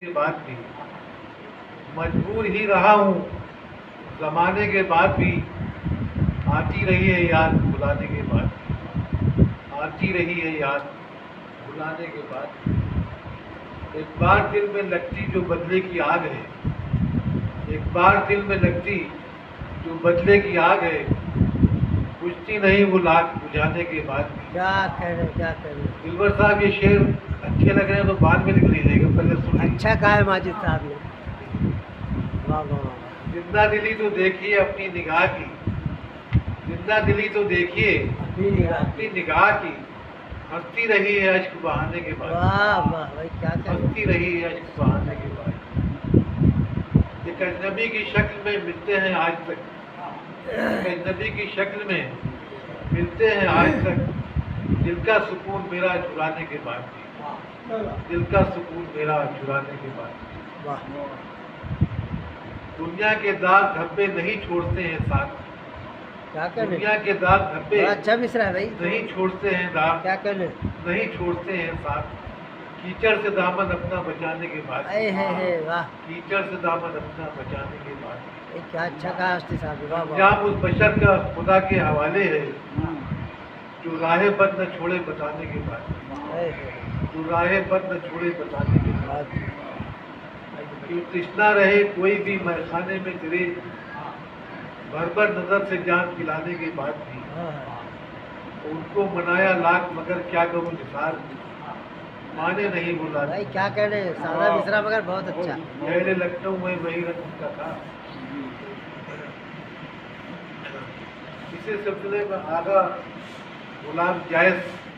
के बाद भी मजबूर ही रहा हूँ, जमाने के बाद भी आती रही है याद बुलाने के बाद, आती रही है याद बुलाने के बाद। एक बार दिल में लगती जो बदले की आग है, एक बार दिल में लगती जो बदले की आग है, बुझती नहीं वो लाख बुझाने के बाद भी। क्या करें दिलबर साहब ये शेर अच्छे लग रहे हैं तो बाद में लिख लीजिएगा, पहले सुन लीजिए। अच्छा कहा है माजिद साहब ने। वाह वाह वाह। जिंदा दिली तो देखिए अपनी निगाह की, जिंदा दिली तो देखिए अपनी निगाह की, हंसती रही है अश्क बहाने के बाद। वाह वाह भाई क्या करें। हंसती रही है अश्क बहाने के बाद। एक अजनबी की शक्ल में मिलते हैं आज तक, एक अजनबी की शक्ल में मिलते हैं आज तक, दिल का सुकून मेरा चुराने के बाद, दिल का सुकून मेरा चुराने के बाद। वाह दुनिया के दाग धब्बे नहीं छोड़ते हैं साथ, क्या करें। दुनिया के दाग धब्बे बड़ा अच्छा मिश्रा है भाई। नहीं छोड़ते हैं दाग, क्या करें। नहीं छोड़ते हैं साथ, कीचड़ से दामन अपना बचाने के बाद। है वाह। कीचड़ से दामन अपना बचाने के बाद। ये क्या अच्छा कहा हस्ती साहब। वाह वाह। अंजाम उस बशर का खुदा के हवाले है, जो राह बद न छोड़े बताने के बाद, जो राह बद न छोड़े बताने के बाद। क्यों तृष्णा रहे कोई भी मैखाने में तेरे, भर भर नजर से जान पिलाने के बाद भी। उनको मनाया लाख मगर क्या करूं निसार, माने नहीं बुला। भाई क्या कहने, सादा मिश्रा मगर बहुत अच्छा। पहले लखनऊ में वही रंग का था। इसी सिलसिले में आगा गुलाम जायस